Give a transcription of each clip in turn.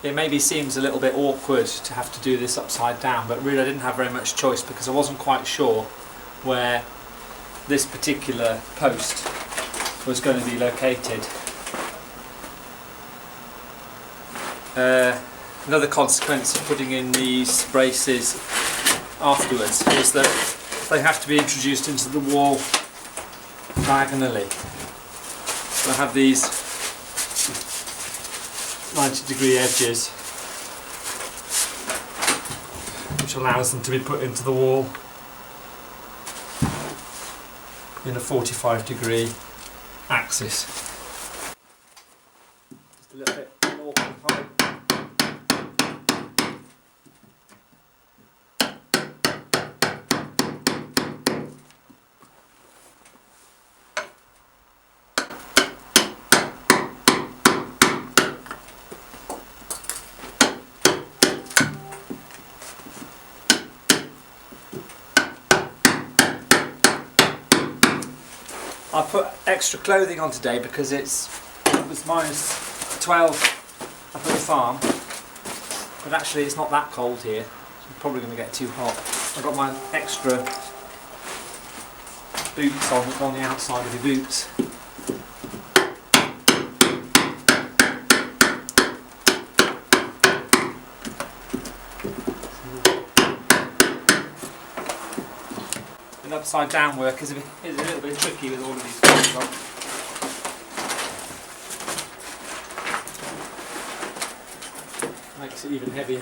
It maybe seems a little bit awkward to have to do this upside down, but really I didn't have very much choice because I wasn't quite sure where this particular post was going to be located. Another consequence of putting in these braces afterwards is that they have to be introduced into the wall diagonally. So I have these 90-degree edges, which allows them to be put into the wall in a 45-degree axis. Just a little bit more behind. I put extra clothing on today because it was -12 up at the farm, but actually it's not that cold here, so I'm probably going to get too hot. I've got my extra boots on the outside of the boots. And upside down work is a little bit tricky with all of these clothes on. Makes it even heavier.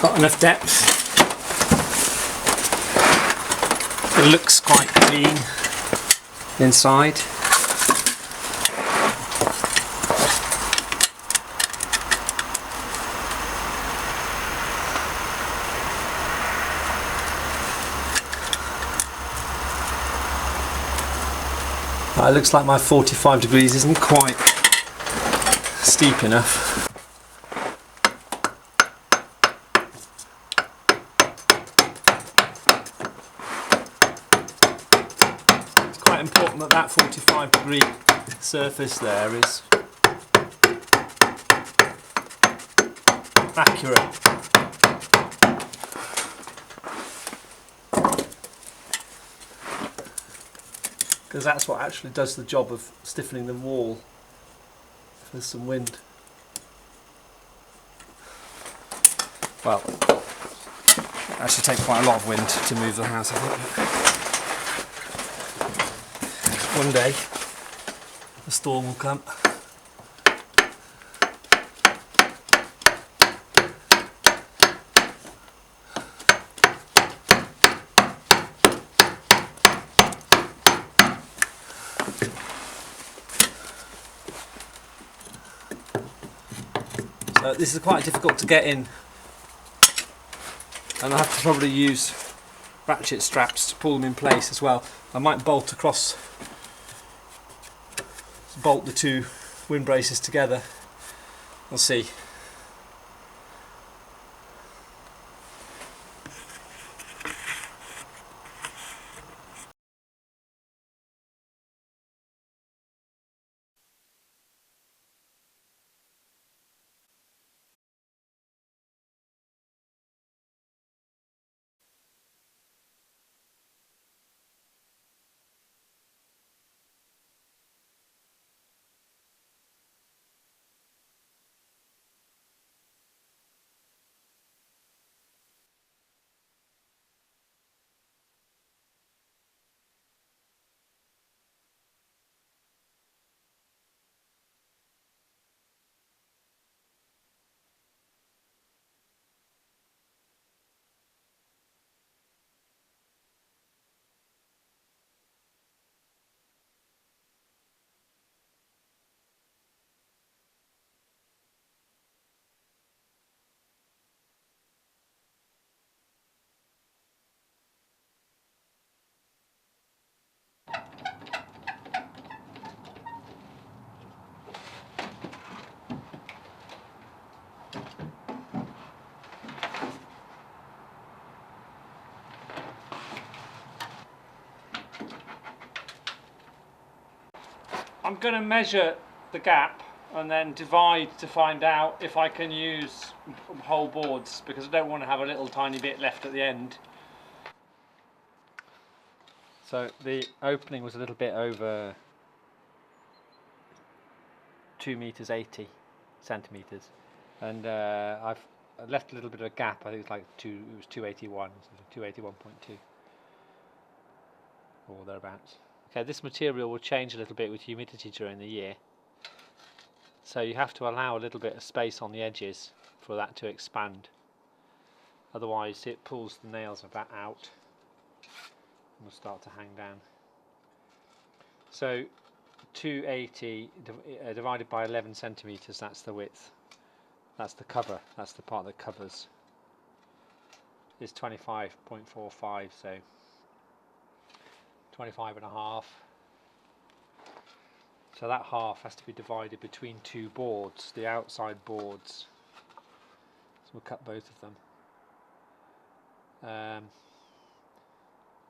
Got enough depth. It looks quite clean inside. It looks like my 45 degrees isn't quite steep enough. Important that that 45-degree surface there is accurate. Because that's what actually does the job of stiffening the wall if there's some wind. Well, it actually takes quite a lot of wind to move the house, I think. One day the storm will come. So this is quite difficult to get in, and I have to probably use ratchet straps to pull them in place as well. I might bolt the two wind braces together. We'll see. I'm going to measure the gap and then divide to find out if I can use whole boards, because I don't want to have a little tiny bit left at the end. So the opening was a little bit over 2 meters 80 centimeters, and I've left a little bit of a gap. I think it's like it was 281, 281.2 or thereabouts. Okay, this material will change a little bit with humidity during the year, so you have to allow a little bit of space on the edges for that to expand, otherwise it pulls the nails of that out and will start to hang down. So 280 divided by 11 centimeters, that's the width, that's the cover, that's the part that covers, is 25.45, so 25 and a half. So that half has to be divided between two boards, the outside boards. So we'll cut both of them.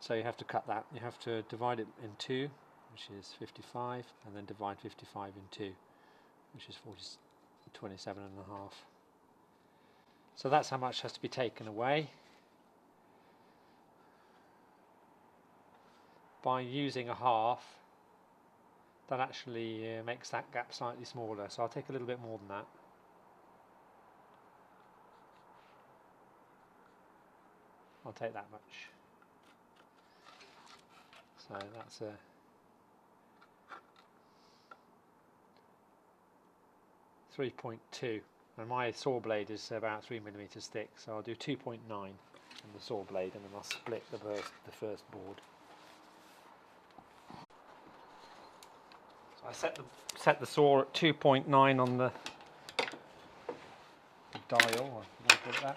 So you have to cut that. You have to divide it in two, which is 55, and then divide 55 in two, which is 27 and a half. So that's how much has to be taken away. By using a half, that actually makes that gap slightly smaller, so I'll take a little bit more than that. I'll take that much. So that's a 3.2, and my saw blade is about 3 millimeters thick, so I'll do 2.9 on the saw blade, and then I'll split the first board. I set the saw at 2.9 on the dial, or what call it that.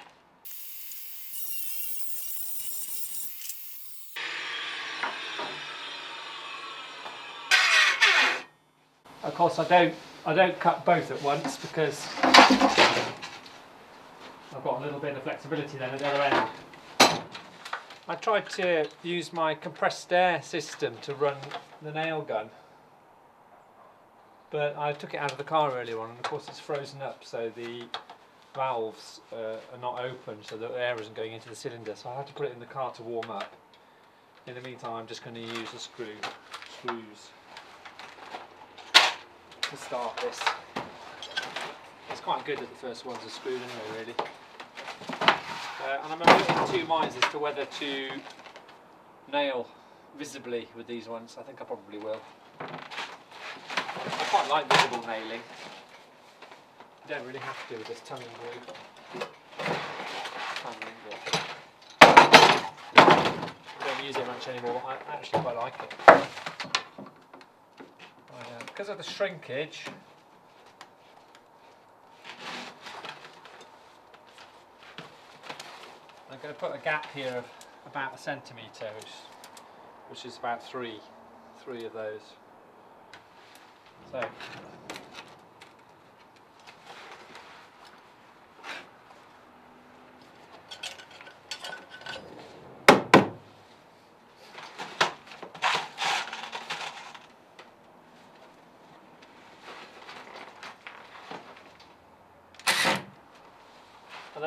Of course, I don't cut both at once, because I've got a little bit of flexibility then at the other end. I tried to use my compressed air system to run the nail gun, but I took it out of the car earlier on, and of course it's frozen up, so the valves are not open, so the air isn't going into the cylinder, so I had to put it in the car to warm up. In the meantime, I'm just going to use the screws to start this. It's quite good that the first ones are screwed anyway, really. And I'm a bit in two minds as to whether to nail visibly with these ones. I think I probably will. I quite like visible nailing. You don't really have to with this tunneling glue. I don't use it much anymore. I actually quite like it. Because of the shrinkage, I'm going to put a gap here of about 1 centimetre, which is about three of those. So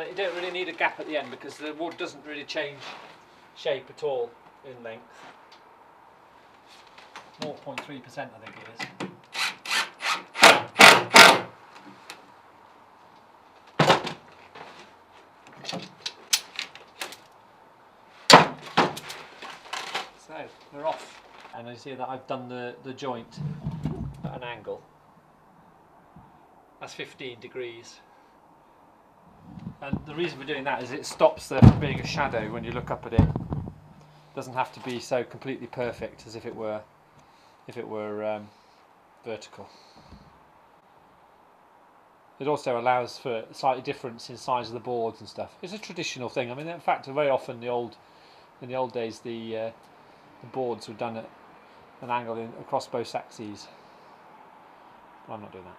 you don't really need a gap at the end, because the wood doesn't really change shape at all in length. 0.3% I think it is. So they're off, and you see that I've done the joint at an angle. That's 15 degrees. And the reason we're doing that is it stops there from being a shadow when you look up at it. It doesn't have to be so completely perfect as if it were vertical. It also allows for slightly difference in size of the boards and stuff. It's a traditional thing. I mean, in fact, very often in the old days, the boards were done at an angle across both axes. But I'm not doing that.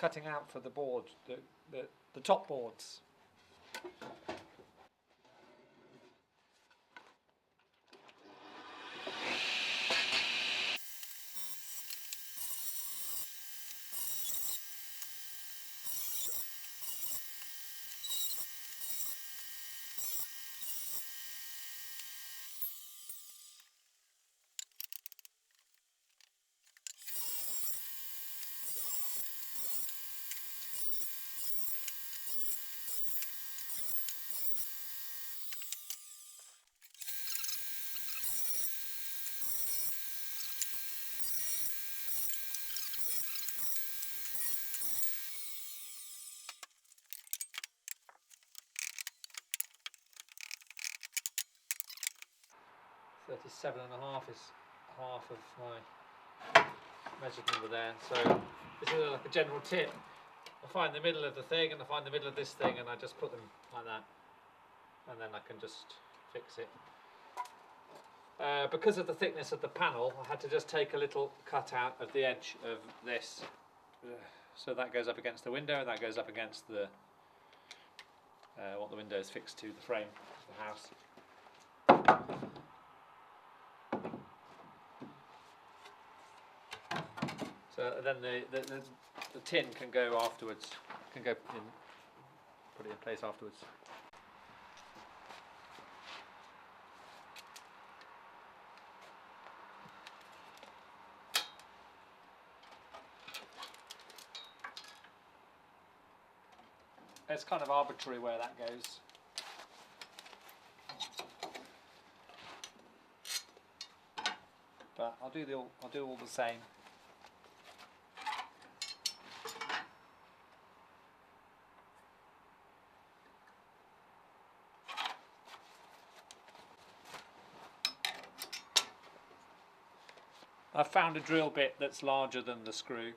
cutting out for the board, the top boards. .37.5 is half of my measured number there, so this is like a general tip. I find the middle of the thing and I find the middle of this thing and I just put them like that, and then I can just fix it. Because of the thickness of the panel, I had to just take a little cut out of the edge of this, so that goes up against the window and that goes up against the what the window is fixed to, the frame of the house. So then the tin can go afterwards, can go in, put it in place afterwards. It's kind of arbitrary where that goes. But I'll do all the same. I've found a drill bit that's larger than the screw.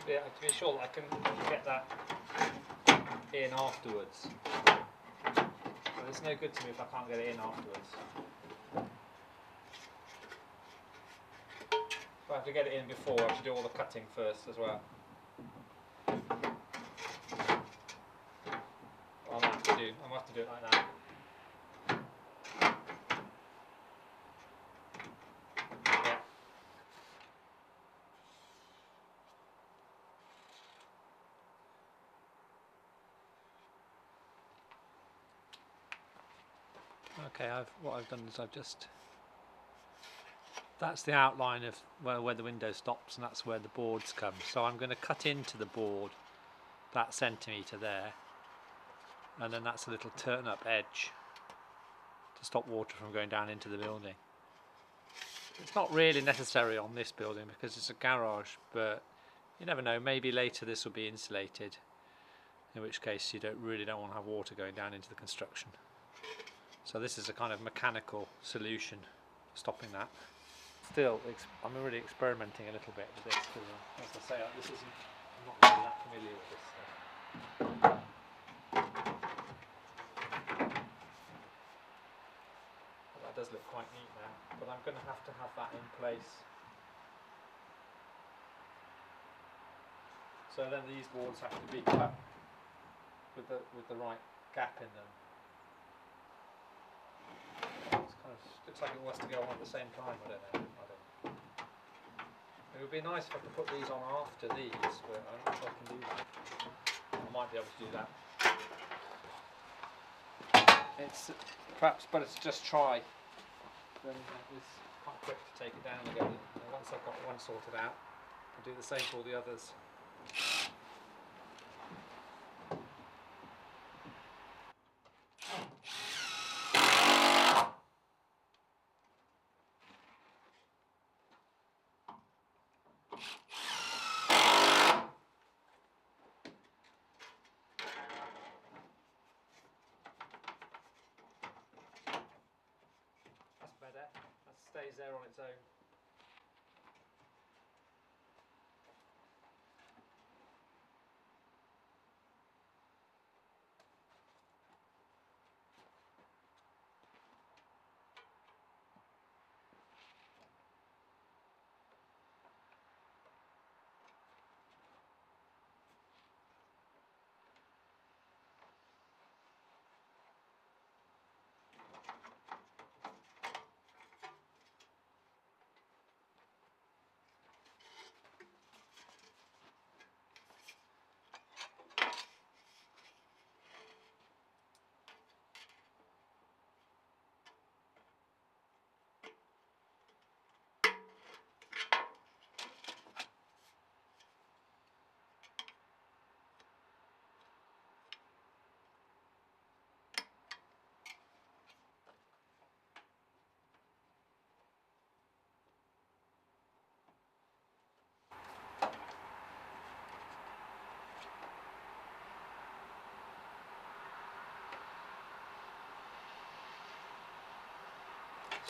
Yeah, to be sure I can get that in afterwards. But it's no good to me if I can't get it in afterwards. If I have to get it in before, I have to do all the cutting first as well. I'm gonna have to do it like that. Yeah. Okay, what I've done is that's the outline of where the window stops, and that's where the boards come. So I'm going to cut into the board that centimetre there, and then that's a little turn up edge to stop water from going down into the building. It's not really necessary on this building because it's a garage, but you never know, maybe later this will be insulated, in which case you really don't want to have water going down into the construction. So this is a kind of mechanical solution for stopping that. Still, I'm really experimenting a little bit with this because, as I say, I'm not really that familiar with this stuff. But that does look quite neat now, but I'm going to have that in place. So then these boards have to be cut with the right gap in them. It's kind of looks like it wants to go on at the same time. I don't know. It would be nice if I could put these on after these, but I'm not sure I can do that. I might be able to do that. It's perhaps better to just try. Then it's quite quick to take it down again. And once I've got one sorted out, I'll do the same for all the others. That's better. That stays there on its own.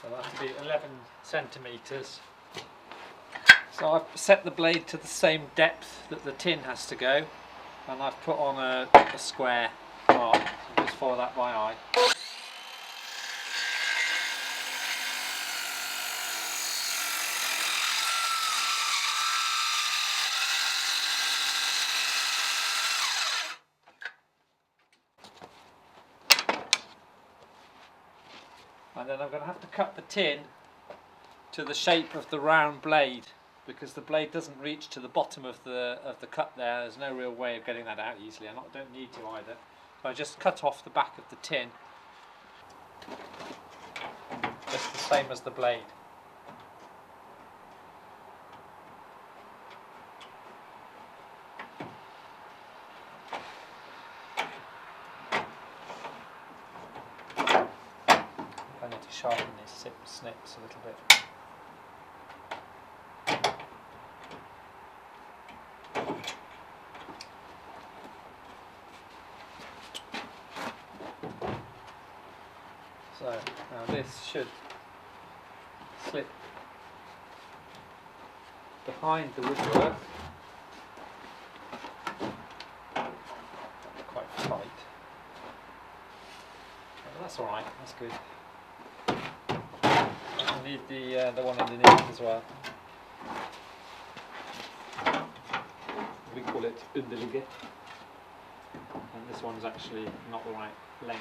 So that has to be 11 centimetres. So I've set the blade to the same depth that the tin has to go, and I've put on a square mark, so just follow that by eye. And then I'm going to have to cut the tin to the shape of the round blade, because the blade doesn't reach to the bottom of the cut there. There's no real way of getting that out easily. I don't need to either. So I just cut off the back of the tin, just the same as the blade. I need to sharpen these snips a little bit. So now this should slip behind the woodwork. Quite tight. Oh, that's all right. That's good. I need the one underneath as well. We call it underligger, and this one's actually not the right length.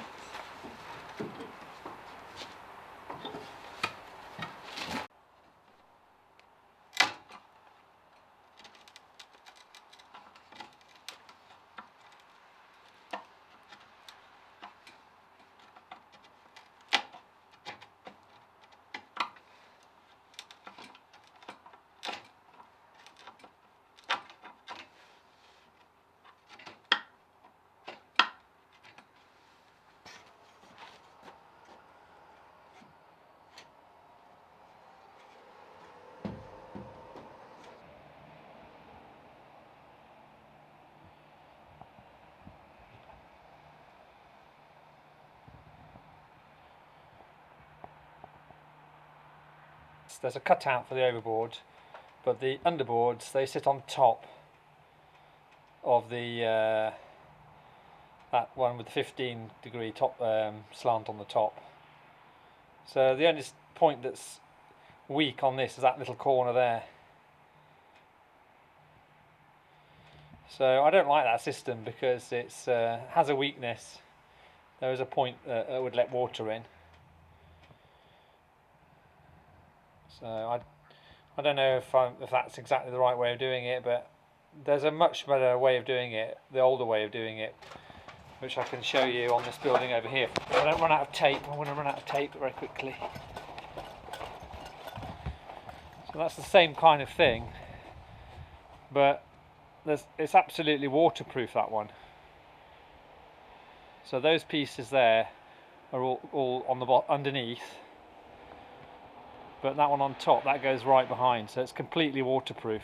slats. There's a cutout for the overboard, but the underboards, they sit on top of the that one with the 15-degree top slant on the top. So the only point that's weak on this is that little corner there. So I don't like that system because it's has a weakness. There is a point that would let water in. So I don't know if that's exactly the right way of doing it, but there's a much better way of doing it, the older way of doing it, which I can show you on this building over here. If I don't run out of tape, I'm going to run out of tape very quickly. So that's the same kind of thing, but it's absolutely waterproof, that one. So those pieces there are all on the underneath, but that one on top, that goes right behind, so it's completely waterproof.